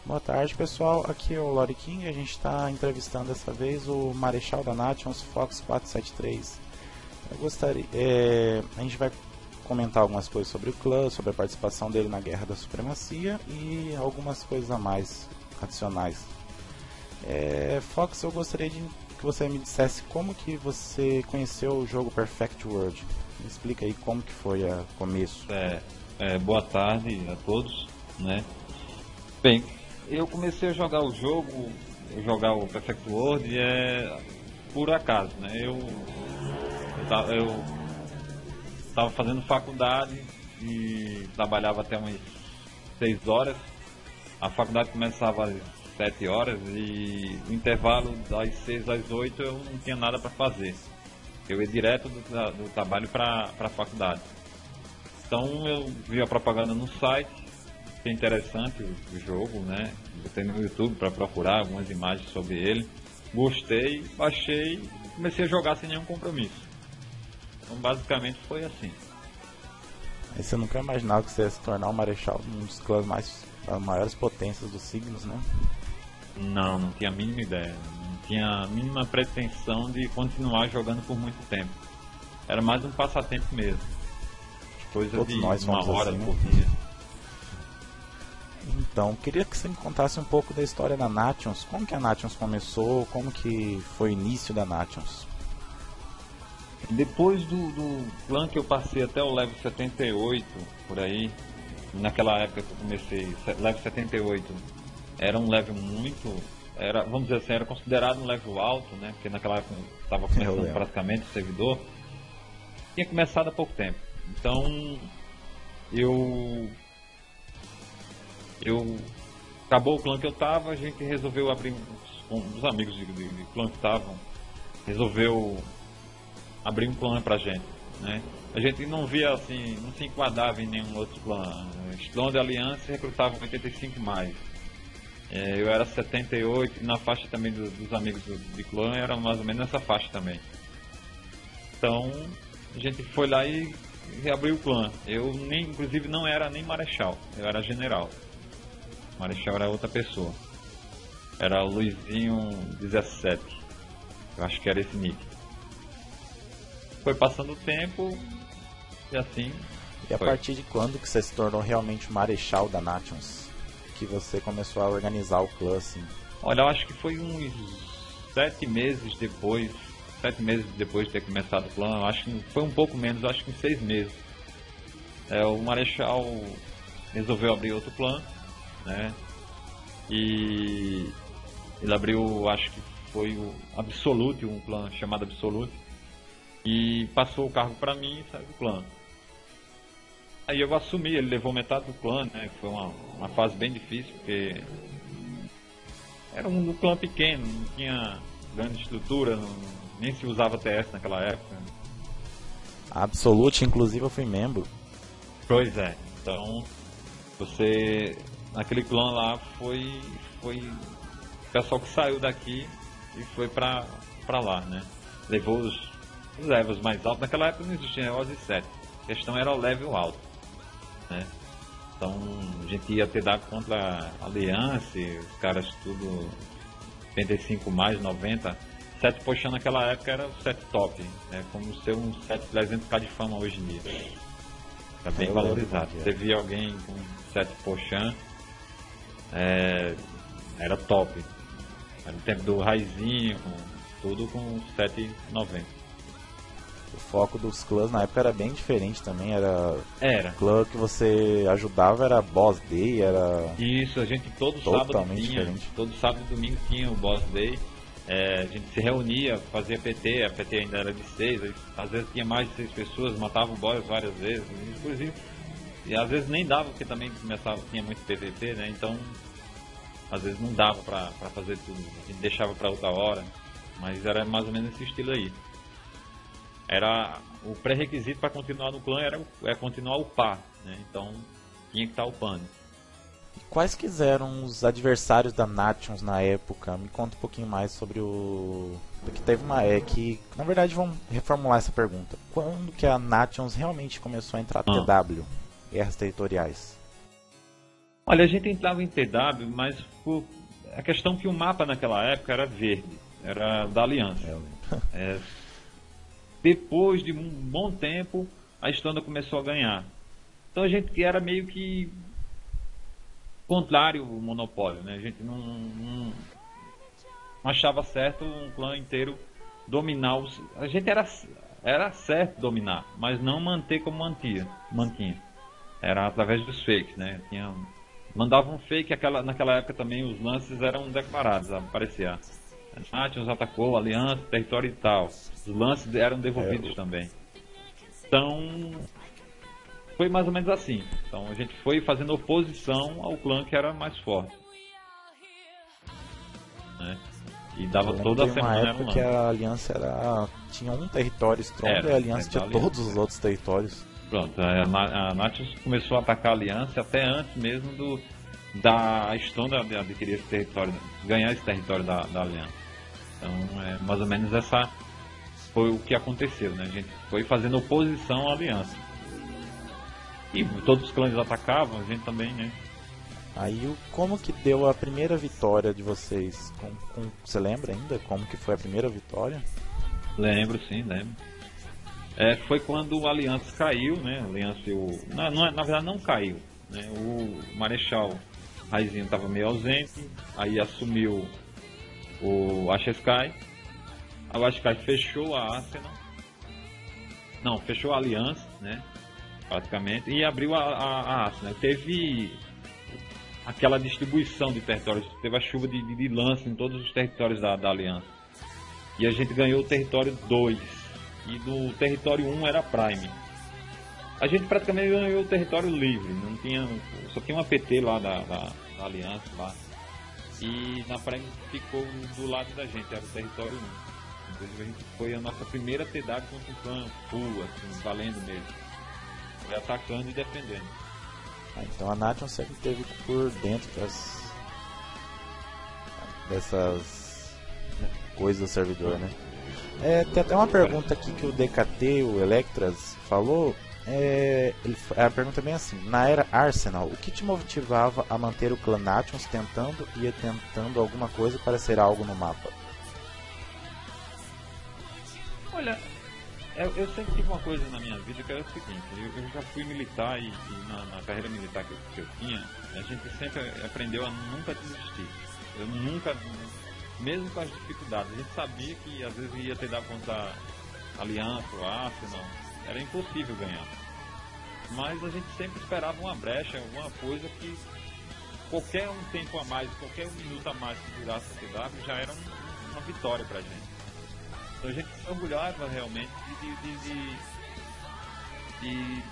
Boa tarde, pessoal. Aqui é o Lori King. A gente está entrevistando dessa vez o Marechal da Nations Fox 473. A gente vai comentar algumas coisas sobre o clã, sobre a participação dele na Guerra da Supremacia e algumas coisas a mais adicionais. Fox, eu gostaria que você me dissesse como que você conheceu o jogo Perfect World. Me explica aí como que foi o começo. Boa tarde a todos, né? Bem, eu comecei a jogar o jogo, o Perfect World por acaso, né? Eu estava fazendo faculdade e trabalhava até umas 6 horas. A faculdade começava às 7 horas e o intervalo das 6 às 8 eu não tinha nada para fazer. Eu ia direto do trabalho para a faculdade. Então eu vi a propaganda no site, achei interessante o jogo, né? Botei no YouTube para procurar algumas imagens sobre ele. Gostei, baixei e comecei a jogar sem nenhum compromisso. Então basicamente foi assim. Aí você nunca imaginava que você ia se tornar um marechal de um dos clãs das maiores potências dos signos, né? Não tinha a mínima ideia. Não tinha a mínima pretensão de continuar jogando por muito tempo. Era mais um passatempo mesmo. Coisa Todos de nós uma hora assim, né? por dia. Então, queria que você me contasse um pouco da história da Nations. Como que a Nations começou? Como que foi o início da Nations? Depois do clã que eu passei até o level 78, por aí, naquela época que eu comecei, level 78, era um level vamos dizer assim, era considerado um level alto, né? Porque naquela época estava começando praticamente o servidor. Tinha começado há pouco tempo. Então, acabou o clã que eu tava, a gente resolveu abrir, os amigos de clã que estavam, resolveu abrir um clã pra gente, né? A gente não via assim, não se enquadrava em nenhum outro clã. Os clãs de aliança recrutavam 85 mais. Eu era 78 e na faixa também dos amigos de clã era mais ou menos nessa faixa também. Então a gente foi lá e reabriu o clã. Eu inclusive não era nem marechal, eu era general. O marechal era outra pessoa. Era o Luizinho 17. Eu acho que era esse nick. Foi passando o tempo e assim. E a partir de quando que você se tornou realmente o marechal da Nations? Que você começou a organizar o clã assim? Olha, eu acho que foi uns 7 meses depois. 7 meses depois de ter começado o clã. Eu acho que foi um pouco menos, eu acho que uns 6 meses. O marechal resolveu abrir outro clã, né? E ele abriu, acho que foi o Absolute, um clã chamado Absolute. E passou o cargo pra mim e saiu do clã. Aí eu assumi, ele levou metade do clã, né? Foi uma fase bem difícil, porque era um clã pequeno, não tinha grande estrutura, nem se usava TS naquela época. Absolute, inclusive eu fui membro. Pois é, então naquele clã lá foi o pessoal que saiu daqui e foi pra lá, né? Levou os levels mais altos. Naquela época não existia Oz 7. A questão era o level alto, né? Então a gente ia ter dado contra a Aliança, os caras tudo 85 mais, 90. 7 puxando naquela época era o 7 top, né? Como ser um 7 300k de fama hoje em dia. Tá bem valorizado. Você via alguém com 7 puxando, era top. Era o tempo do Raizinho, tudo com 7,90. O foco dos clãs na época era bem diferente também, era... O clã que você ajudava era Boss Day, era... Isso, a gente todo sábado e domingo tinha o Boss Day. A gente se reunia, fazia PT, a PT ainda era de 6, às vezes tinha mais de 6 pessoas, matava o boss várias vezes, inclusive, e às vezes nem dava, porque também tinha muito PVP, né? Então às vezes não dava pra fazer tudo, a gente deixava pra outra hora, mas era mais ou menos esse estilo aí. Era o pré-requisito para continuar no clã era continuar upar, né? Então tinha que estar upando. Quais que eram os adversários da Nations na época? Me conta um pouquinho mais sobre que teve uma na verdade vamos reformular essa pergunta. Quando que a Nations realmente começou a entrar TW, guerras territoriais? Olha, a gente entrava em TW, mas por a questão que o mapa naquela época era verde, era da Aliança. É, depois de um bom tempo, a Estônia começou a ganhar. Então a gente era meio que contrário ao monopólio, né? A gente não achava certo um clã inteiro dominar os... A gente era certo dominar, mas não manter como mantinha. Era através dos fakes, né? Mandavam um fake, naquela época também os lances eram declarados, aparecia. Nation atacou, Aliança, território e tal. Os lances eram devolvidos também. Então, foi mais ou menos assim. Então a gente foi fazendo oposição ao clã que era mais forte. Né? E dava toda a semana. Uma época que a Aliança tinha um território strong e a Aliança tinha todos os outros territórios. Pronto, a Nation começou a atacar a Aliança até antes mesmo da Estônia adquirir esse território, ganhar esse território da Aliança. Então, mais ou menos essa foi o que aconteceu, né? A gente foi fazendo oposição à Aliança. E todos os clãs atacavam, a gente também, né? Aí, como que deu a primeira vitória de vocês? Você lembra ainda como que foi a primeira vitória? Lembro, sim, lembro. Foi quando o Aliança caiu, né? Na verdade não caiu, né? O Marechal Raizinho estava meio ausente, aí assumiu o Asheskai. O Asheskai fechou a Arsenal, não, fechou a Aliança, né? Praticamente, e abriu a Arsenal. Teve aquela distribuição de territórios, teve a chuva de lança em todos os territórios da Aliança. E a gente ganhou o território 2. E do território 1 era Prime. A gente praticamente ganhou o território livre, só tinha uma PT lá da Aliança lá. E na Prime ficou do lado da gente, era o território 1. Inclusive a gente foi a nossa primeira TW contra um clã full, assim, valendo mesmo. Foi atacando e defendendo. Então a Nation sempre esteve por dentro dessas coisas do servidor, né? Tem até uma pergunta aqui que o DKT, o Electras, falou. A pergunta é bem assim: na era Arsenal, o que te motivava a manter o clã Nations tentando alguma coisa para ser algo no mapa? Olha, eu sempre tive uma coisa na minha vida que era o seguinte: eu já fui militar e na carreira militar que eu tinha, a gente sempre aprendeu a nunca desistir. Eu nunca. Mesmo com as dificuldades, a gente sabia que às vezes ia ter dado contra a Aliança, o Arsenal, era impossível ganhar. Mas a gente sempre esperava uma brecha, alguma coisa que qualquer um tempo a mais, qualquer um minuto a mais que durasse a TW já era uma vitória pra gente. Então a gente se orgulhava realmente de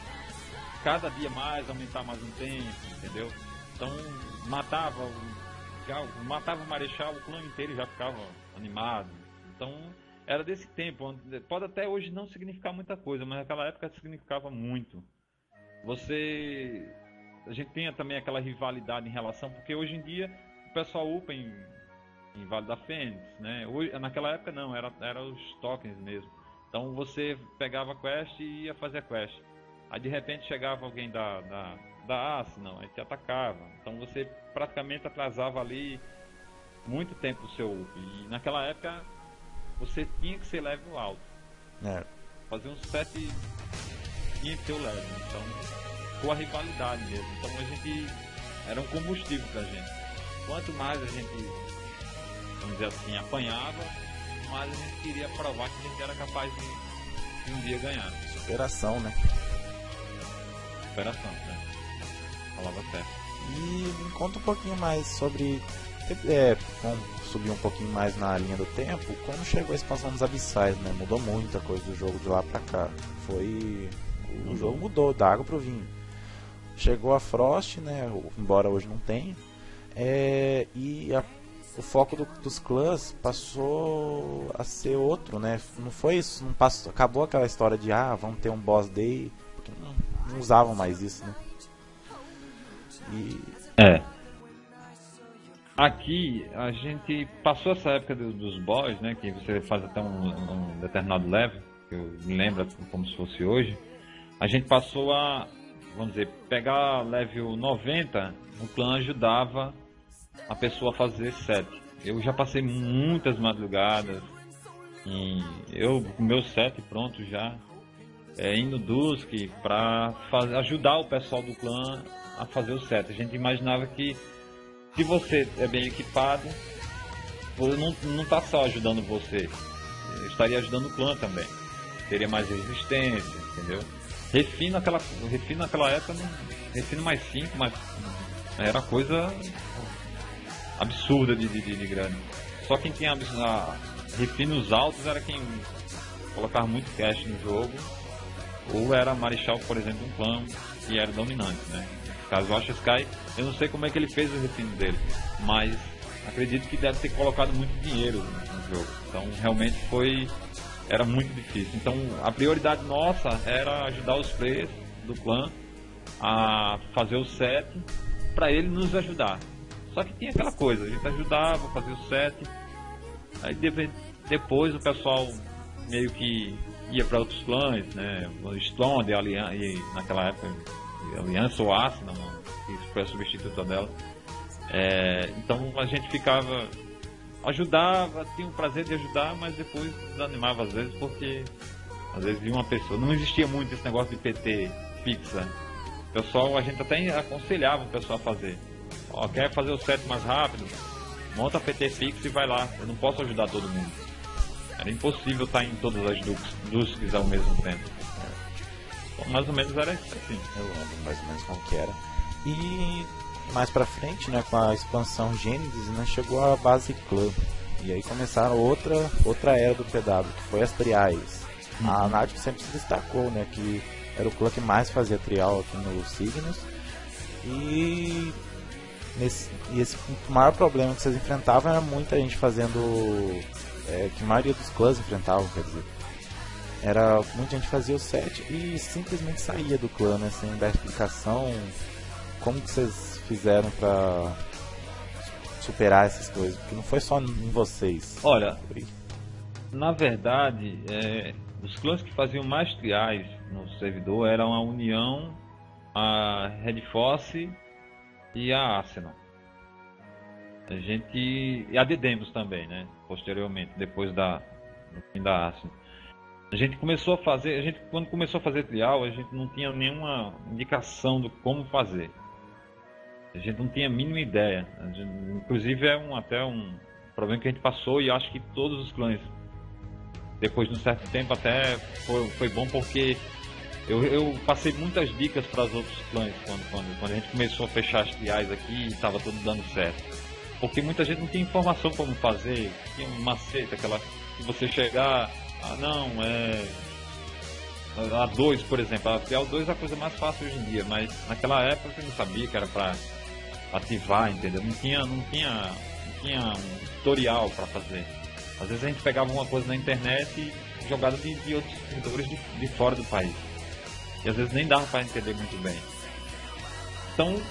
cada dia mais aumentar mais um tempo, entendeu? Então matava o Marechal, o clã inteiro já ficava animado. Então era desse tempo. Pode até hoje não significar muita coisa, mas naquela época significava muito. A gente tem também aquela rivalidade em relação, porque hoje em dia o pessoal upa em Vale da Fênix, né? Naquela época não, era os tokens mesmo. Então você pegava a quest e ia fazer a quest. Aí de repente chegava alguém da Arsenal, aí te atacava. Então você praticamente atrasava ali muito tempo o seu up. E naquela época você tinha que ser level alto. Fazer uns 7 tinha que ser o level. Então com a rivalidade mesmo. Então a gente era um combustível pra gente. Quanto mais a gente, vamos dizer assim, apanhava, mais a gente queria provar que a gente era capaz de um dia ganhar. Superação, né? Superação, né? Falava certo. E me conta um pouquinho mais sobre. Vamos subir um pouquinho mais na linha do tempo. Como chegou a expansão dos Abissais, né? Mudou muita coisa do jogo de lá pra cá. O jogo mudou da água pro vinho. Chegou a Frost, né? Embora hoje não tenha. O foco dos clãs passou a ser outro, né? Não foi isso, não passou, acabou aquela história de vamos ter um boss day, porque não usavam mais isso, né? Aqui a gente passou essa época dos boss, né? Que você faz até um determinado level, que eu me lembro como se fosse hoje. A gente passou a, vamos dizer, pegar level 90 o clã ajudava a pessoa a fazer set. Eu já passei muitas madrugadas e eu com meu set pronto já, indo Dusk para ajudar o pessoal do clã a fazer o set. A gente imaginava que se você é bem equipado, não está só ajudando você, estaria ajudando o clã também. Teria mais resistência, entendeu? Refino naquela época, refino mais 5, mas era coisa absurda de grande. Só quem tinha refinos altos era quem colocava muito cash no jogo, ou era Marechal, por exemplo, um clã que era dominante, né? No caso, o Asha Sky, eu não sei como é que ele fez o refino dele, mas acredito que deve ter colocado muito dinheiro no jogo. Então, realmente era muito difícil. Então, a prioridade nossa era ajudar os players do clã a fazer o set para ele nos ajudar. Só que tinha aquela coisa, a gente ajudava a fazer o set, aí depois o pessoal meio que ia para outros clãs, né? O Stone e naquela época Aliança ou Asna, que foi a substituta dela. Então a gente ajudava, tinha o prazer de ajudar, mas depois desanimava às vezes, porque às vezes via uma pessoa, não existia muito esse negócio de PT fixa. O pessoal, a gente até aconselhava o pessoal a fazer. Quer fazer o set mais rápido? Monta a PT fixa e vai lá. Eu não posso ajudar todo mundo. Era impossível estar em todas as Dusks ao mesmo tempo. Então, mais ou menos era assim. Eu lembro mais ou menos como que era. E mais pra frente, né, com a expansão Gênesis, né, chegou a base clã. E aí começaram outra era do PW, que foi as triais. A Náutico sempre se destacou, né, que era o clã que mais fazia trial aqui no Signos. E o maior problema que vocês enfrentavam era muita gente fazendo, que a maioria dos clãs enfrentavam, quer dizer, era muita gente fazia o set e simplesmente saía do clã, né, sem dar explicação. Como que vocês fizeram pra superar essas coisas? Porque não foi só em vocês. Olha, na verdade, os clãs que faziam mais triais no servidor eram a União, a Red Force e a Arsenal. E a Dedemos também, né? Posteriormente, depois do fim da Arsenal. Quando começou a fazer trial, a gente não tinha nenhuma indicação de como fazer. A gente não tinha a mínima ideia. Inclusive até um problema que a gente passou, e acho que todos os clãs, depois de um certo tempo, até foi bom, porque eu passei muitas dicas para os outros clãs quando a gente começou a fechar as triais aqui e estava tudo dando certo. Porque muita gente não tinha informação como fazer, tinha um macete, se você chegar, a 2, por exemplo, a trial 2 é a coisa mais fácil hoje em dia, mas naquela época eu não sabia que era para ativar, entendeu? Não tinha um tutorial para fazer. Às vezes a gente pegava uma coisa na internet e jogada de outros servidores de fora do país. E às vezes nem dava para entender muito bem. Então,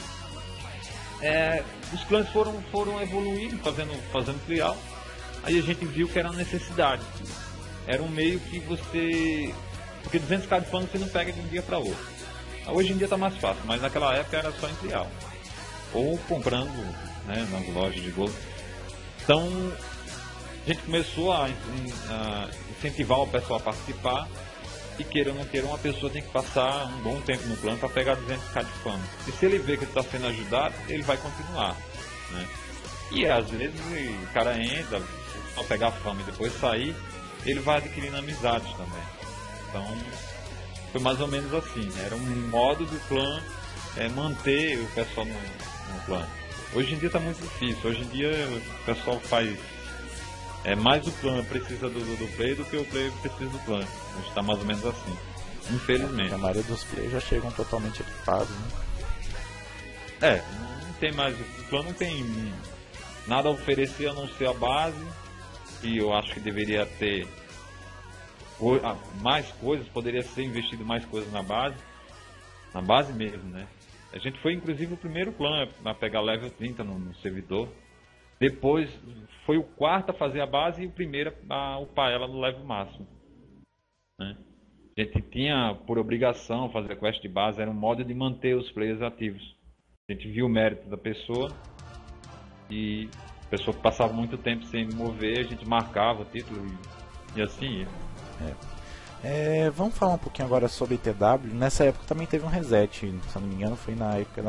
os clãs foram evoluindo, fazendo trial. Aí a gente viu que era uma necessidade. Era um meio que porque 200k de pano você não pega de um dia para outro. Hoje em dia está mais fácil, mas naquela época era só em trial. Ou comprando, né, nas lojas de gold. Então, a gente começou a incentivar o pessoal a participar. E queira ou não queira, uma pessoa tem que passar um bom tempo no plano para pegar 200k de fama. E se ele vê que ele está sendo ajudado, ele vai continuar, né? E às vezes o cara entra, só pegar a fama e depois sair, ele vai adquirindo amizades também. Então, foi mais ou menos assim, né? Era um modo do clã manter o pessoal no clã. Hoje em dia está muito difícil. Hoje em dia o pessoal faz... mais o clã precisa do player do que o player precisa do clã. A gente está mais ou menos assim, infelizmente. A maioria dos players já chegam totalmente equipados, né? Não tem mais. O clã não tem nada a oferecer a não ser a base. E eu acho que deveria ter mais coisas, poderia ser investido mais coisas na base mesmo, né? A gente foi inclusive o primeiro clã a pegar level 30 no servidor. Depois foi o quarto a fazer a base e o primeiro a upar ela no level máximo, né? A gente tinha por obrigação fazer a quest de base, era um modo de manter os players ativos. A gente viu o mérito da pessoa e a pessoa que passava muito tempo sem mover, a gente marcava o título e assim ia. Vamos falar um pouquinho agora sobre TW. Nessa época também teve um reset, se eu não me engano, foi na época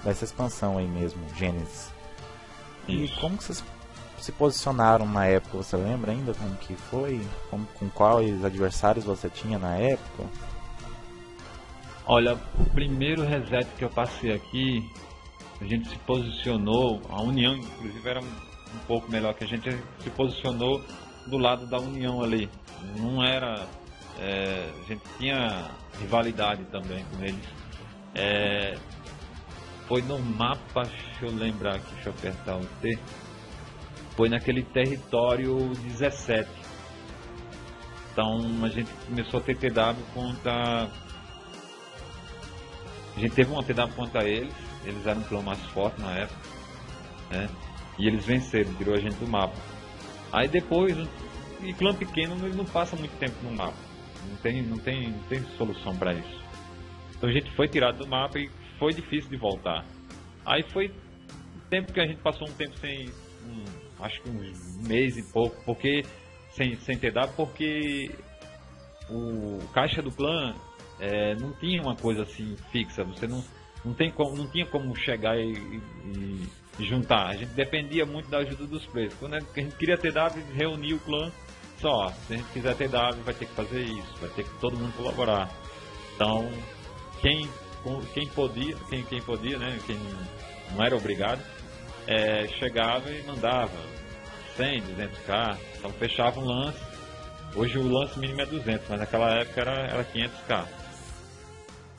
dessa expansão aí mesmo, Genesis. E como que vocês se posicionaram na época? Você lembra ainda como que foi? Com quais adversários você tinha na época? Olha, o primeiro reset que eu passei aqui, a gente se posicionou, a União inclusive era um pouco melhor que a gente se posicionou do lado da União ali. Não era... a gente tinha rivalidade também com eles. Foi no mapa, deixa eu lembrar aqui, deixa eu apertar o T. Foi naquele território 17. Então a gente começou a ter TW contra... A gente teve uma TW contra eles eram um clã mais forte na época, né? E eles venceram, tirou a gente do mapa. Aí depois, e clã pequeno ele não passa muito tempo no mapa, não tem solução para isso. Então a gente foi tirado do mapa e foi difícil de voltar. Aí foi o tempo que a gente passou um tempo sem, acho que um mês e pouco, porque sem TW, porque o caixa do clã não tinha uma coisa assim fixa, você não tinha como chegar e juntar. A gente dependia muito da ajuda dos players. Quando a gente queria TW, reunia o clã, só, se a gente quiser TW vai ter que fazer isso, vai ter que todo mundo colaborar. Então, quem podia, né, quem não era obrigado, chegava e mandava 100, 200k, então fechava um lance. Hoje o lance mínimo é 200, mas naquela época era 500k.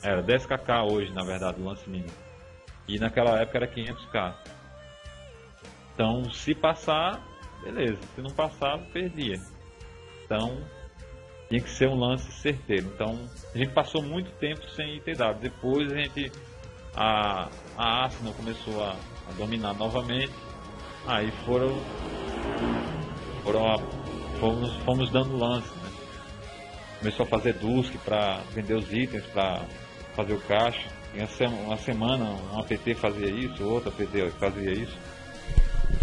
Era 10kk hoje, na verdade, o lance mínimo. E naquela época era 500k. Então, se passar, beleza. Se não passar, perdia. Então, tinha que ser um lance certeiro. Então, a gente passou muito tempo sem TW. Depois a Arsenal começou a dominar novamente. Aí fomos dando lance, né? Começou a fazer Dusk para vender os itens, para fazer o caixa. Uma semana um APT fazia isso, outro APT fazia isso.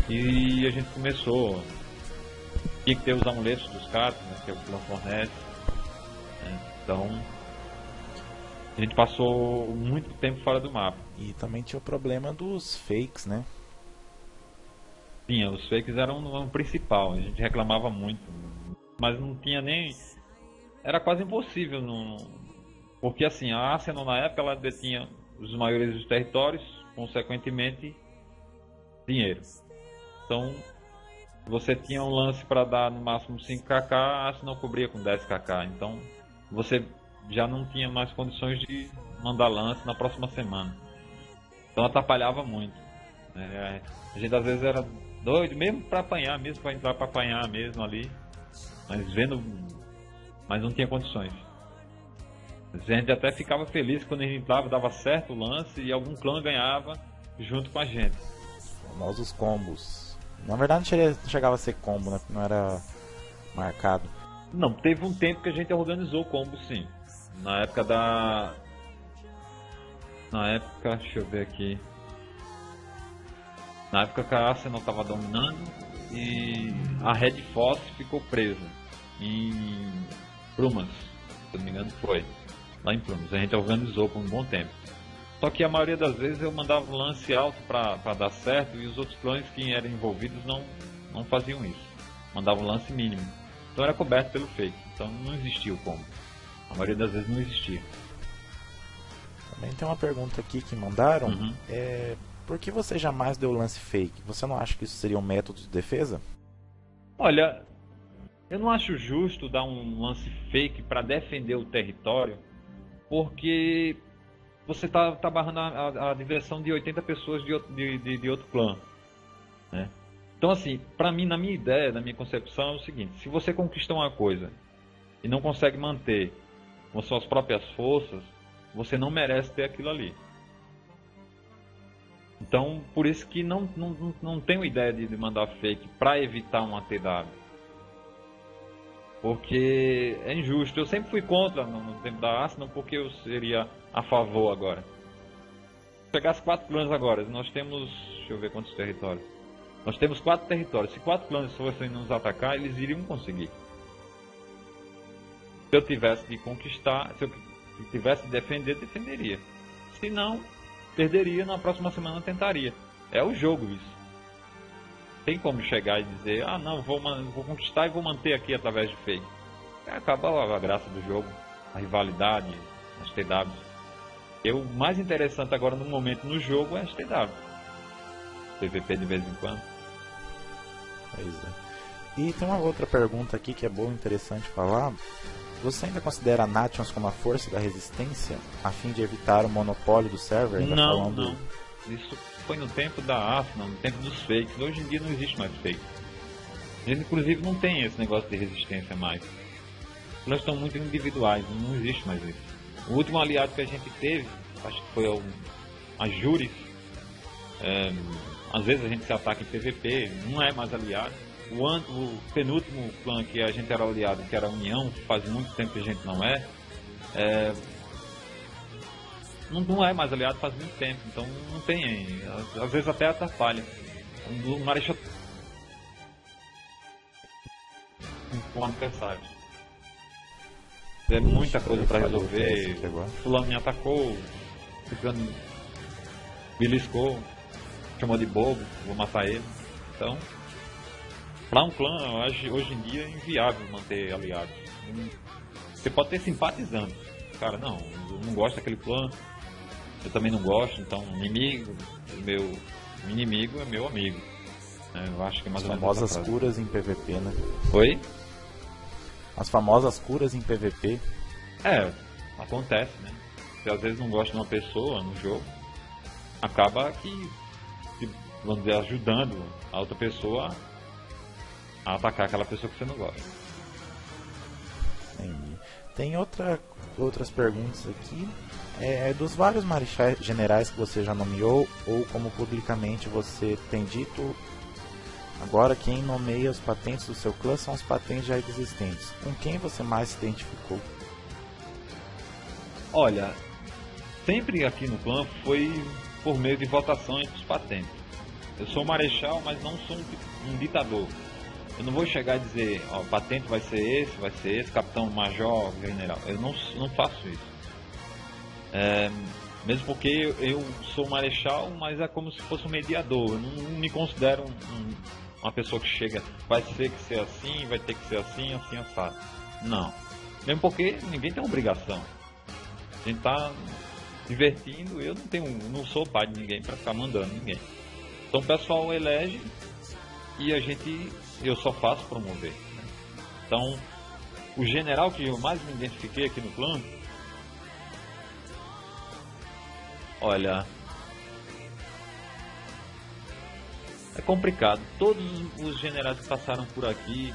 E a gente começou. Tinha que ter os amuletos dos caras, né, que é o clã fornece. Então a gente passou muito tempo fora do mapa. E também tinha o problema dos fakes, né? Sim, os fakes eram o principal, a gente reclamava muito. Mas não tinha nem... Era quase impossível, porque assim, a Arsenal na época ela detinha os maiores dos territórios, consequentemente dinheiro. Então você tinha um lance para dar no máximo 5kk, a Arsenal cobria com 10kk. Então você já não tinha mais condições de mandar lance na próxima semana. Então atrapalhava muito. A gente às vezes era doido, mesmo para apanhar, mesmo para entrar para apanhar mesmo ali, mas não tinha condições. A gente até ficava feliz quando a gente entrava, dava certo o lance e algum clã ganhava junto com a gente. Famosos combos. Na verdade não chegava a ser combo, né? Não era marcado. Não, teve um tempo que a gente organizou combo, sim. Na época deixa eu ver aqui. Na época que a Arsenal estava dominando e a Red Force ficou presa em Prumas, se não me engano foi. Lá em Prumas, a gente organizou por um bom tempo. Só que a maioria das vezes eu mandava um lance alto para dar certo e os outros clãs que eram envolvidos não faziam isso. Mandavam um lance mínimo. Então era coberto pelo fake. Então não existia o combo. A maioria das vezes não existia. Também tem uma pergunta aqui que mandaram. Por que você jamais deu lance fake? Você não acha que isso seria um método de defesa? Olha, eu não acho justo dar um lance fake para defender o território, porque você tá barrando a diversão de 80 pessoas de outro clã, né? Então assim, para mim, na minha ideia, na minha concepção é o seguinte: se você conquista uma coisa e não consegue manter com suas próprias forças, você não merece ter aquilo ali. Então, por isso que não tenho ideia de mandar fake para evitar um ATW. Porque é injusto. Eu sempre fui contra no tempo da Arsenal, porque eu seria a favor agora. pegar as 4 clãs agora, nós temos, deixa eu ver quantos territórios. Nós temos 4 territórios. Se 4 clãs fossem nos atacar, eles iriam conseguir. Se eu tivesse de conquistar, se eu tivesse de defender, defenderia. Se não, perderia, na próxima semana tentaria. É o jogo isso. Tem como chegar e dizer, ah não, vou conquistar e vou manter aqui através de fake. Acaba a graça do jogo, a rivalidade, as TWs. O mais interessante agora no momento no jogo é as TW. PVP de vez em quando. Pois é. E tem uma outra pergunta aqui que é boa e interessante falar. Você ainda considera a Nations como a força da resistência, a fim de evitar o monopólio do server? Não. Isso foi no tempo da Arsenal, no tempo dos fakes. Hoje em dia não existe mais fake. A gente, inclusive, não tem esse negócio de resistência mais. Nós estamos muito individuais, não existe mais isso. O último aliado que a gente teve, acho que foi a Juris. Às vezes a gente se ataca em PVP, não é mais aliado. O penúltimo clã que a gente era aliado, que era a União, faz muito tempo que a gente não é. Não é mais aliado faz muito tempo, então não tem. Às vezes até atrapalha. O Marechal com adversário. É muita coisa para resolver. Fulano me atacou, ficando beliscou, chamou de bobo, vou matar ele. Então, para um clã, hoje em dia é inviável manter aliados. Você pode ter simpatizantes. Cara, não, eu não gosto daquele clã, eu também não gosto, então meu inimigo é meu amigo. Eu acho que é mais ou menos as famosas curas em PVP, né? Oi? As famosas curas em PVP. Acontece, né? Você às vezes não gosta de uma pessoa no jogo, acaba que, vamos dizer, ajudando a outra pessoa a atacar aquela pessoa que você não gosta. Sim. Tem outras perguntas aqui. Dos vários marechais generais que você já nomeou, ou como publicamente você tem dito, agora quem nomeia os patentes do seu clã são os patentes já existentes. Com quem você mais se identificou? Olha, sempre aqui no clã foi por meio de votação entre os patentes. Eu sou marechal, mas não sou um ditador. Eu não vou chegar e dizer, ó, patente vai ser esse, capitão, major, general. Eu não faço isso. Mesmo porque eu sou marechal, mas é como se fosse um mediador. Eu não me considero uma pessoa que chega, vai ter que ser assim, vai ter que ser assim, assim, assado. Não. Mesmo porque ninguém tem obrigação. A gente tá divertindo, eu não sou pai de ninguém para ficar mandando ninguém. Então o pessoal elege e eu só faço promover. Né? Então, o general que eu mais me identifiquei aqui no clã, olha, é complicado. Todos os generais que passaram por aqui,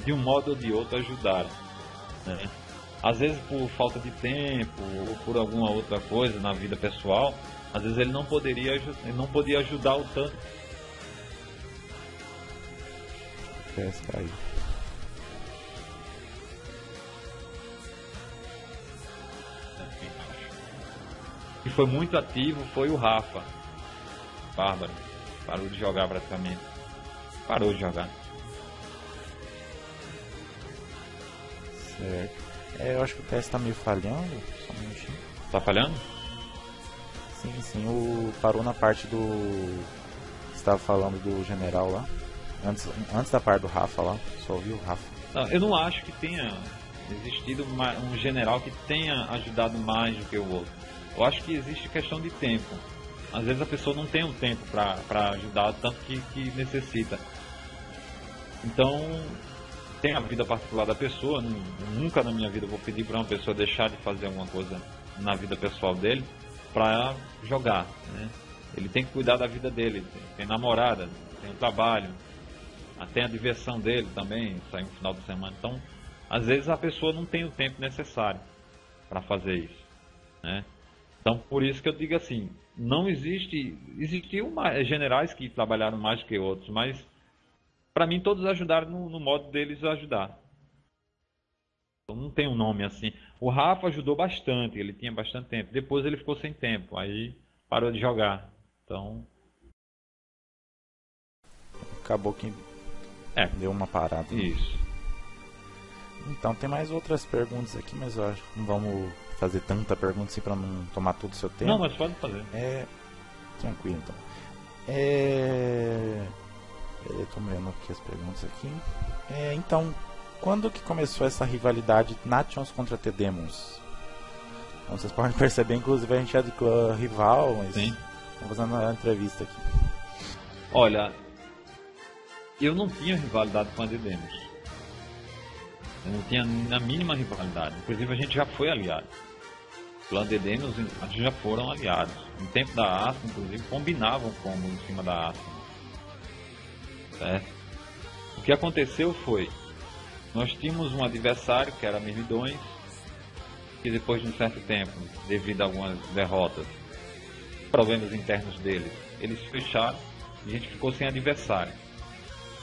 de um modo ou de outro, ajudaram. Né? Às vezes por falta de tempo ou por alguma outra coisa na vida pessoal, às vezes ele não podia ajudar o tanto. E foi muito ativo foi o Rafa. Bárbaro. Parou de jogar praticamente. Parou de jogar. Certo. Eu acho que o teste tá meio falhando. Só um minutinho. Tá falhando? Sim. Parou na parte do... Você estava falando do general lá. Antes da parte do Rafa lá. Só ouvi o Rafa. Não, eu não acho que tenha existido um general que tenha ajudado mais do que o outro. Eu acho que existe questão de tempo. Às vezes a pessoa não tem o tempo para ajudar tanto que necessita. Então, tem a vida particular da pessoa. Nunca na minha vida eu vou pedir para uma pessoa deixar de fazer alguma coisa na vida pessoal dele para jogar. Né? Ele tem que cuidar da vida dele. Tem namorada, tem o trabalho, tem a diversão dele também, sair no final de semana. Então, às vezes a pessoa não tem o tempo necessário para fazer isso. Né? Então, por isso que eu digo assim, existiu generais que trabalharam mais do que outros, mas para mim todos ajudaram no modo deles ajudar. Então, não tem um nome assim. O Rafa ajudou bastante, ele tinha bastante tempo. Depois ele ficou sem tempo, aí parou de jogar. Então, Acabou que é, deu uma parada. isso. Então tem mais outras perguntas aqui, mas eu acho que não vamos fazer tanta pergunta assim pra não tomar todo o seu tempo. Não, mas pode fazer. Tranquilo então. Eu tô vendo aqui as perguntas aqui. Então, quando que começou essa rivalidade Nations contra The Demons? Então, vocês podem perceber, inclusive a gente é de rival, mas Sim. estamos fazendo a entrevista aqui. Olha, eu não tinha rivalidade com a The Demons. Eu não tinha a mínima rivalidade. Inclusive a gente já foi aliado. O clã The Demons, a gente já foram aliados. No tempo da Aston, inclusive, combinavam como em cima da Aston. Certo? O que aconteceu foi, nós tínhamos um adversário que era Myrmidões, que depois de um certo tempo, devido a algumas derrotas, problemas internos deles, eles fecharam e a gente ficou sem adversário.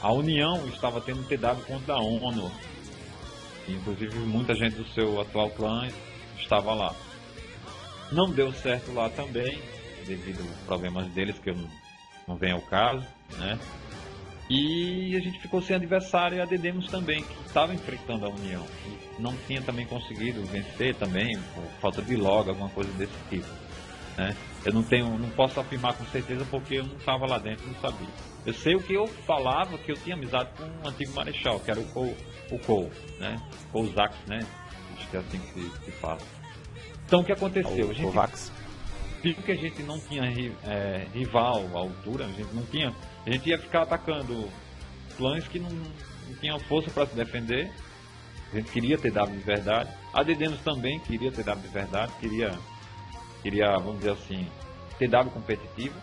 A União estava tendo TW contra a ONU. Inclusive muita gente do seu atual clã estava lá. Não deu certo lá também, devido a problemas deles, que eu não venho ao caso, né? E a gente ficou sem adversário, e a The Demons também, que estava enfrentando a União. E não tinha também conseguido vencer também, por falta de log, alguma coisa desse tipo, né? Eu não posso afirmar com certeza porque eu não estava lá dentro, não sabia. Eu sei o que eu falava, que eu tinha amizade com um antigo marechal, que era o Cole, né? Kozak, né? Acho que é assim que se fala. Então o que aconteceu? A gente viu que a gente não tinha rival à altura, a gente não tinha. A gente ia ficar atacando clãs que não tinham força para se defender. A gente queria TW de verdade. A The Demons também queria TW de verdade, queria, vamos dizer assim, TW competitiva.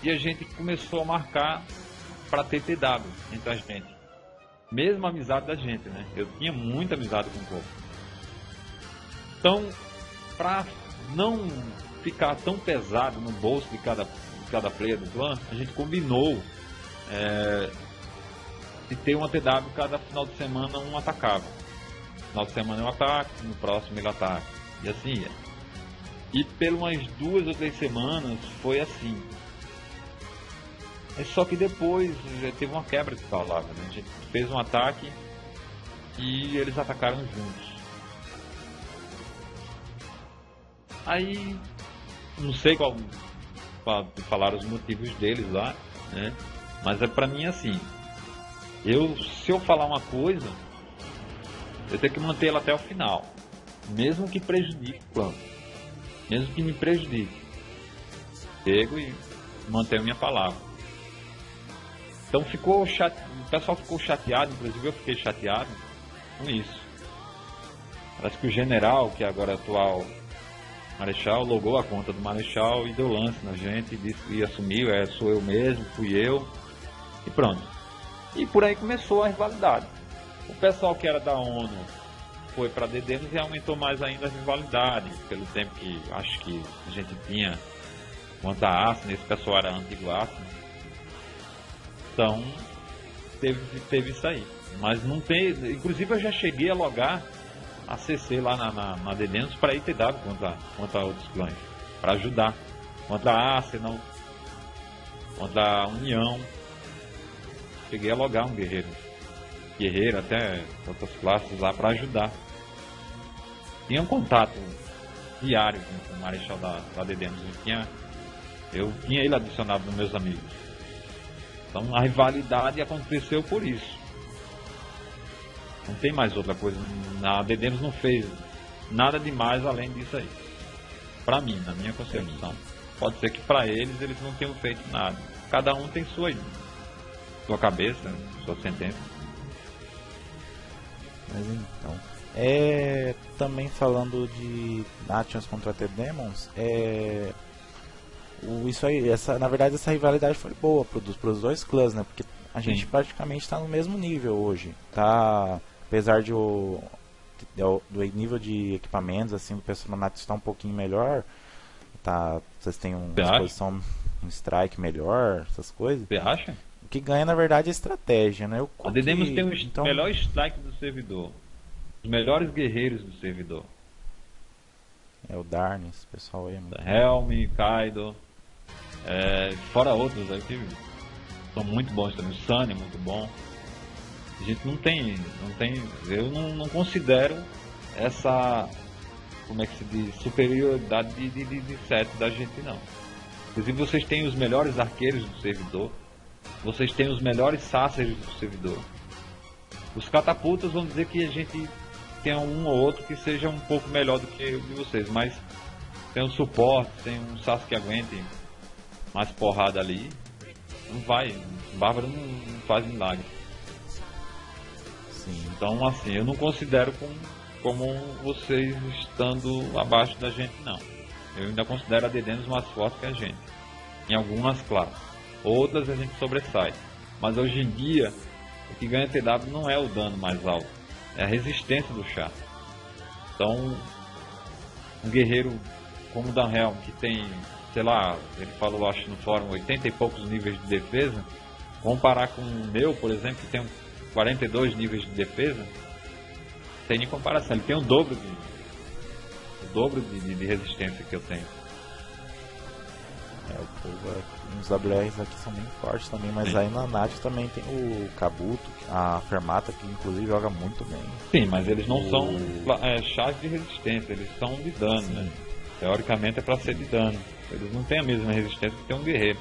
E a gente começou a marcar para ter TW entre a gente. Mesmo a amizade da gente, né? Eu tinha muita amizade com o povo. Então, para não ficar tão pesado no bolso de cada player do clã, a gente combinou de ter uma TW cada final de semana um atacava. No final de semana eu ataque, no próximo ele ataca. E assim ia. E por umas 2 ou 3 semanas foi assim. Só que depois já teve uma quebra de palavra, né? A gente fez um ataque e eles atacaram juntos. Aí não sei qual falar os motivos deles lá, né? Mas pra mim assim, se eu falar uma coisa, eu tenho que manter ela até o final, mesmo que prejudique o clã, mesmo que me prejudique, pego e mantenho minha palavra. Então o pessoal ficou chateado, inclusive eu fiquei chateado com isso. Parece que o general, que agora é atual marechal, logou a conta do marechal e deu lance na gente, disse que assumiu, sou eu mesmo, fui eu, e pronto. E por aí começou a rivalidade. O pessoal que era da ONU foi para The Demons e aumentou mais ainda a rivalidade, pelo tempo que acho que a gente tinha quanto a Aston, esse pessoal era antigo Aston. Então, teve isso aí. Mas não tem. Inclusive eu já cheguei a logar a CC lá na The Demons para ir TW contra outros clãs. Para ajudar. Contra a Arsenal. Contra a União. Cheguei a logar um guerreiro até outras classes lá para ajudar. Tinha um contato diário com o marechal da The Demons. Eu tinha ele adicionado nos meus amigos. Então a rivalidade aconteceu por isso. Não tem mais outra coisa. A The Demons não fez nada demais além disso aí. Pra mim, na minha concepção. Pode ser que pra eles não tenham feito nada. Cada um tem sua cabeça, sua sentença. Mas então, também falando de Nations contra The Demons, isso aí, na verdade essa rivalidade foi boa pros dois clãs, né? Porque a gente praticamente está no mesmo nível hoje, tá? Apesar do nível de equipamentos, assim, do personagem está um pouquinho melhor, tá? Vocês têm uma disposição, um strike melhor, essas coisas. Você acha? O que ganha na verdade é estratégia, né? A The Demons tem o melhor strike do servidor, os melhores guerreiros do servidor. É o Darn, esse pessoal aí é muito... Helm, Kaido, fora outros aí que são muito bons também. O Sunny é muito bom. A gente não tem, eu não considero essa, como é que se diz, superioridade de set da gente, não. Inclusive vocês têm os melhores arqueiros do servidor, vocês têm os melhores sacers do servidor. Os catapultas, vão dizer que a gente tem um ou outro que seja um pouco melhor do que o de vocês, mas tem um suporte, tem um sacer que aguente mais porrada ali, não vai, o bárbaro não faz milagre. Sim. Então, assim, eu não considero como vocês estando abaixo da gente, não. Eu ainda considero a Dedenos mais forte que a gente, em algumas classes. Outras a gente sobressai. Mas hoje em dia, o que ganha TW não é o dano mais alto, é a resistência do char. Então, um guerreiro como o Dan Helm, que tem, sei lá, ele falou, acho no fórum, 80 e poucos níveis de defesa, comparar com o meu, por exemplo, que tem 42 níveis de defesa, sem nem comparação. Ele tem o dobro de resistência que eu tenho. O povo os WRs aqui são bem fortes também, mas aí na Nath também tem o Kabuto, a Fermata, que inclusive joga muito bem. Sim, mas eles não são chás de resistência, eles são de dano, né? Teoricamente é para ser de dano. Eles não têm a mesma resistência que tem um guerreiro.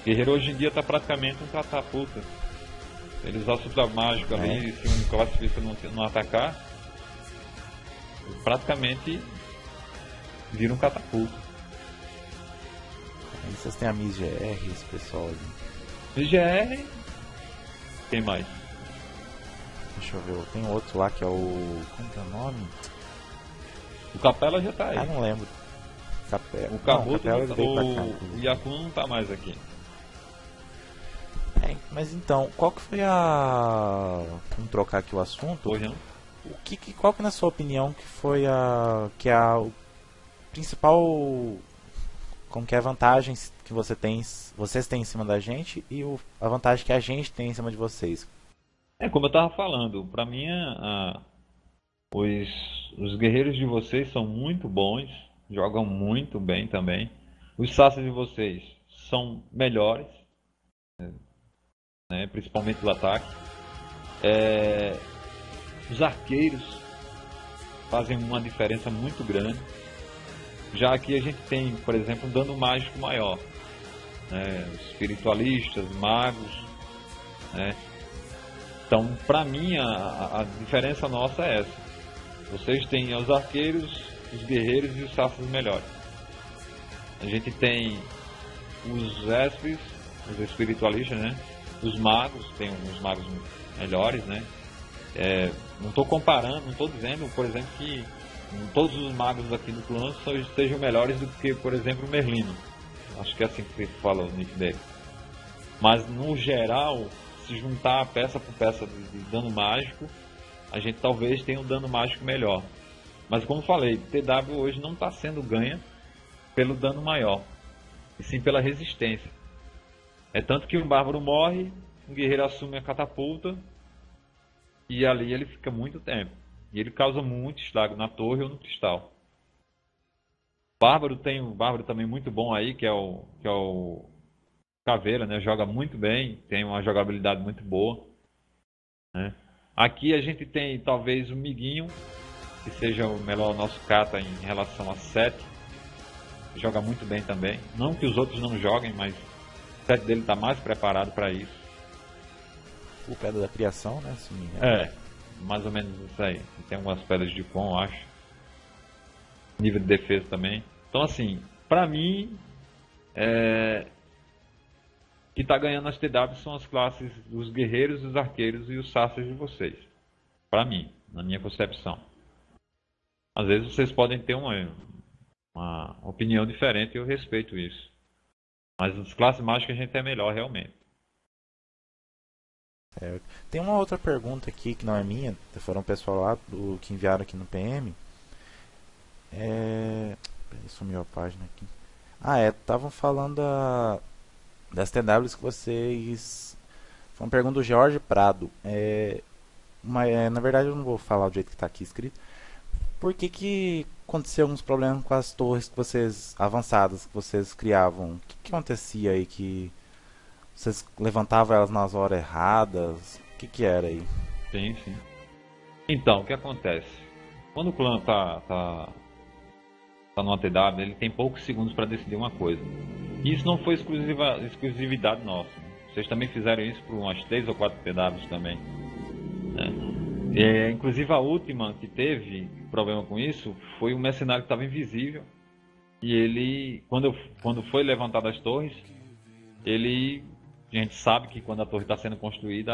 O guerreiro hoje em dia está praticamente um catapulta. Ele usar o supra mágico ali, se um classifista não atacar, praticamente vira um catapulta. Aí vocês têm a Miss GR, esse pessoal ali. Miss GR, quem mais? Deixa eu ver, tem outro lá que é o... como que é o nome? O Capela já tá aí. Ah, não lembro. Capela. O Kabuto, o Yakun não tá mais aqui. Mas então, qual que foi a... vamos trocar aqui o assunto. Hoje não. Qual que na sua opinião que foi o principal... como que é a vantagem que vocês têm em cima da gente e a vantagem que a gente tem em cima de vocês? Como eu tava falando, pra mim os guerreiros de vocês são muito bons, jogam muito bem também. Os sacers de vocês são melhores, né, principalmente do ataque. Os arqueiros fazem uma diferença muito grande. Já aqui a gente tem, por exemplo, um dano mágico maior, né? Espiritualistas, magos, né? Então, pra mim, a diferença nossa é essa. Vocês têm os arqueiros, os guerreiros e os sacers melhores. A gente tem os espes, os espiritualistas, né? Os magos, tem alguns magos melhores, né? Não estou comparando, não estou dizendo, por exemplo, que todos os magos aqui do clã sejam melhores do que, por exemplo, o Merlino. Acho que é assim que você fala o nick dele. Mas, no geral, se juntar peça por peça de dano mágico, a gente talvez tenha um dano mágico melhor. Mas, como falei, TW hoje não está sendo ganha pelo dano maior, e sim pela resistência. É tanto que um bárbaro morre, um guerreiro assume a catapulta, e ali ele fica muito tempo. E ele causa muito estrago na torre ou no cristal. Bárbaro tem um bárbaro também muito bom aí, que é o Caveira, né? Joga muito bem, tem uma jogabilidade muito boa, né? Aqui a gente tem talvez o Miguinho, que seja o melhor nosso kata em relação a 7. Joga muito bem também. Não que os outros não joguem, mas o set dele está mais preparado para isso. O Pedra da Criação, né? Mais ou menos isso aí. Tem algumas pedras de com, acho. Nível de defesa também. Então, assim, pra mim, que tá ganhando as TW são as classes dos guerreiros, os arqueiros e os sacers de vocês. Pra mim, na minha concepção. Às vezes vocês podem ter uma opinião diferente e eu respeito isso. Mas as classes mágicas a gente é melhor, realmente. Tem uma outra pergunta aqui que não é minha, foram o pessoal lá que enviaram aqui no PM. Sumiu a página aqui. Estavam falando das TWs que vocês... Foi uma pergunta do Jorge Prado. Na verdade eu não vou falar do jeito que está aqui escrito, por que aconteceu alguns problemas com as torres que vocês avançadas que vocês criavam? O que acontecia aí que vocês levantavam elas nas horas erradas? O que era aí? Sim, sim. Então, o que acontece? Quando o clã tá numa TW, ele tem poucos segundos para decidir uma coisa. E isso não foi exclusividade nossa. Vocês também fizeram isso por umas 3 ou 4 TWs também, né? Inclusive a última que teve problema com isso foi um mercenário que estava invisível. E ele, quando foi levantado as torres, a gente sabe que quando a torre está sendo construída,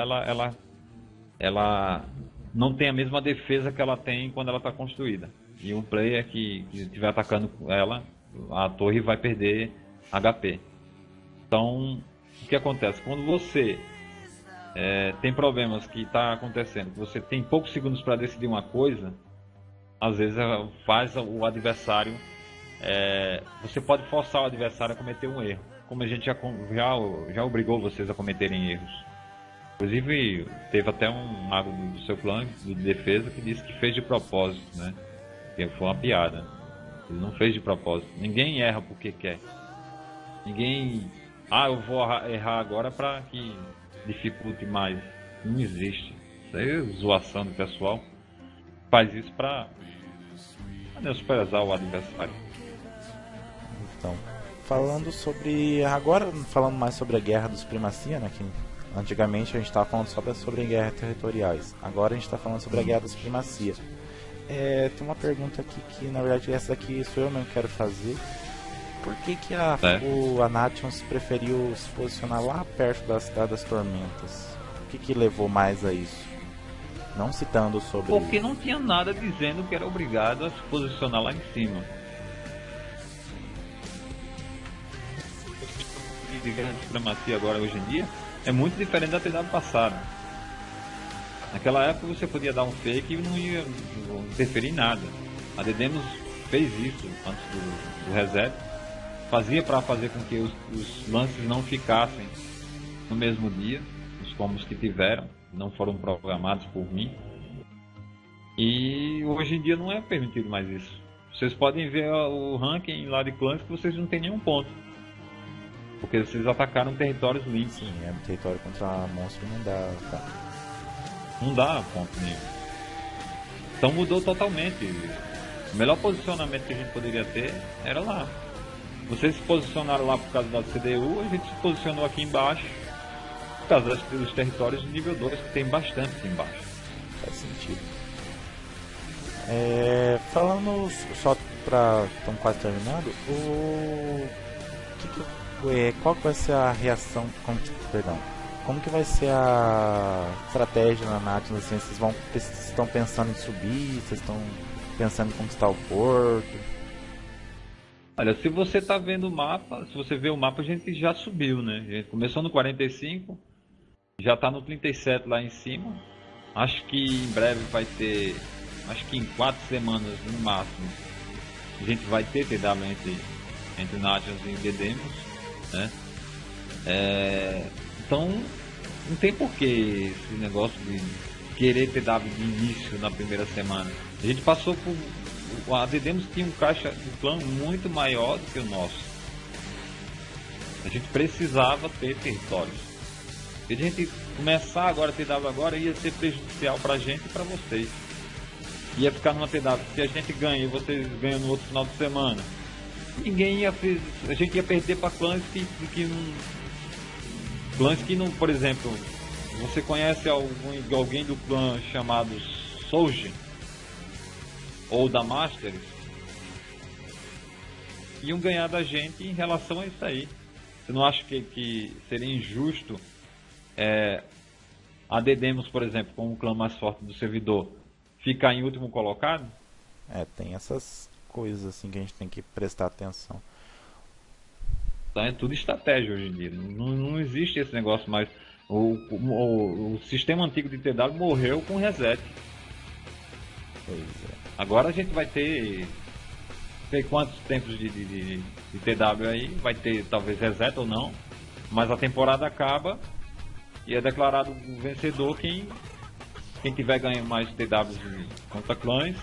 ela não tem a mesma defesa que ela tem quando ela está construída. E um player que estiver atacando ela, a torre vai perder HP. Então, o que acontece? Quando você tem problemas que está acontecendo, que você tem poucos segundos para decidir uma coisa, às vezes faz o adversário... você pode forçar o adversário a cometer um erro. Como a gente já obrigou vocês a cometerem erros. Inclusive, teve até um mago do seu clã, de defesa, que disse que fez de propósito, né? Que foi uma piada. Ele não fez de propósito. Ninguém erra porque quer. Ninguém... eu vou errar agora para que dificulte mais. Não existe. Isso aí é zoação do pessoal. Faz isso para menosprezar o adversário. Então, falando mais sobre a Guerra dos Primacia, né? Que antigamente a gente estava falando só sobre guerras territoriais. Agora a gente está falando sobre a Guerra dos Primacia. Tem uma pergunta aqui que, na verdade, essa aqui sou eu mesmo que quero fazer. Por que o Anations preferiu se posicionar lá perto da Cidade das Tormentas? O que levou mais a isso? Não citando sobre... Porque não tinha nada dizendo que era obrigado a se posicionar lá em cima. De Guerra de Supremacia agora, hoje em dia, é muito diferente da TW passada. Naquela época você podia dar um fake e não ia interferir em nada. A Dedemos fez isso antes do reset. Fazia para fazer com que os lances não ficassem no mesmo dia, os combos que tiveram, não foram programados por mim. E hoje em dia não é permitido mais isso. Vocês podem ver o ranking lá de clãs que vocês não tem nenhum ponto. Porque vocês atacaram territórios limpos. Sim, território contra monstro não dá. Não dá ponto nenhum. Então mudou totalmente. O melhor posicionamento que a gente poderia ter era lá. Vocês se posicionaram lá por causa da CDU, a gente se posicionou aqui embaixo por causa dos territórios de nível 2, que tem bastante aqui embaixo. Faz sentido. Falando só pra... Estamos quase terminando. Qual que vai ser a reação... Como que vai ser a estratégia na Nations? Assim, vocês estão pensando em subir? Vocês estão pensando em conquistar o porto? Olha, se você tá vendo o mapa, se você vê o mapa, a gente já subiu, né? A gente começou no 45, já tá no 37 lá em cima. Acho que em breve vai ter, acho que em 4 semanas no máximo, a gente vai ter TW entre Nations e Dedemos, né? Então, não tem porquê esse negócio de querer TW de início na primeira semana. A gente passou por... A Dedemos tinha um caixa de clã muito maior do que o nosso. A gente precisava ter territórios. Se a gente começar agora a TW agora, ia ser prejudicial pra gente e pra vocês. Ia ficar numa TW, se a gente ganha e vocês ganham no outro final de semana, ninguém ia... A gente ia perder pra clãs que não, por exemplo, você conhece alguém do clã chamado Soulja ou da Masters, iam ganhar da gente em relação a isso aí. Você não acha que seria injusto a Dedemos, por exemplo, como o clã mais forte do servidor, ficar em último colocado? Tem essas coisas assim que a gente tem que prestar atenção. Então é tudo estratégia hoje em dia. Não existe esse negócio mais. O sistema antigo de TW morreu com reset. Pois é. Agora a gente vai ter. Sei quantos tempos de TW aí. Vai ter talvez reset ou não. Mas a temporada acaba e é declarado o vencedor quem tiver ganho mais TWs contra clãs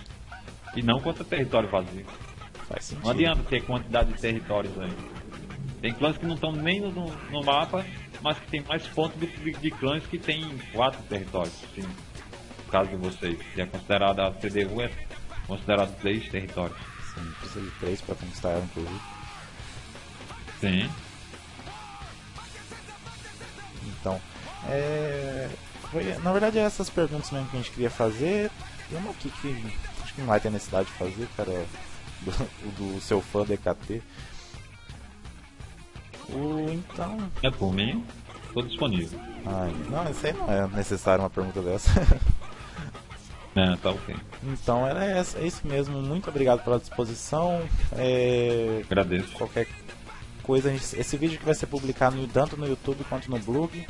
E não contra território vazio. Faz sentido. Não adianta ter quantidade de territórios aí. Tem clãs que não estão nem no mapa, mas que tem mais pontos de clãs que tem 4 territórios. Assim, no caso de vocês, que é considerada a CDU, é considerado 3 territórios. Sim, precisa de 3 para conquistar ela, inclusive. Sim. Então, na verdade, essas perguntas mesmo que a gente queria fazer. Tem uma aqui que acho que não vai ter necessidade de fazer, cara, do seu fã DKT. Então... É por mim, estou disponível. Não, isso aí não é necessário uma pergunta dessa. Tá ok. Então, é isso mesmo. Muito obrigado pela disposição. Agradeço. Qualquer coisa, esse vídeo que vai ser publicado tanto no YouTube quanto no blog.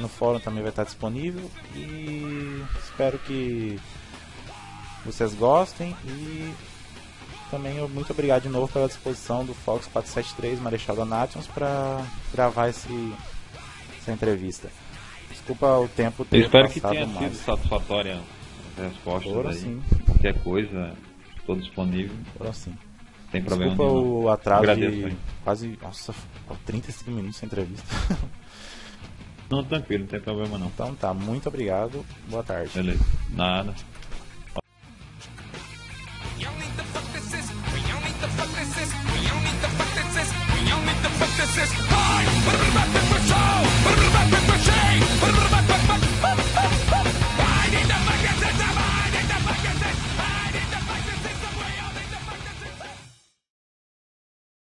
No fórum também vai estar disponível. E espero que vocês gostem. E também muito obrigado de novo pela disposição do Fox 473 Marechal da Nations para gravar essa entrevista. Desculpa o tempo ter Eu espero passado que tenha mais. sido satisfatória as respostas. Foram aí. sim. Qualquer coisa, estou disponível. Foram sim. Sem problema Desculpa nenhum. o atraso Agradeço, de aí. quase 35 minutos de entrevista. Não, tranquilo, não tem problema não. Então tá, muito obrigado. Boa tarde. Beleza. Nada.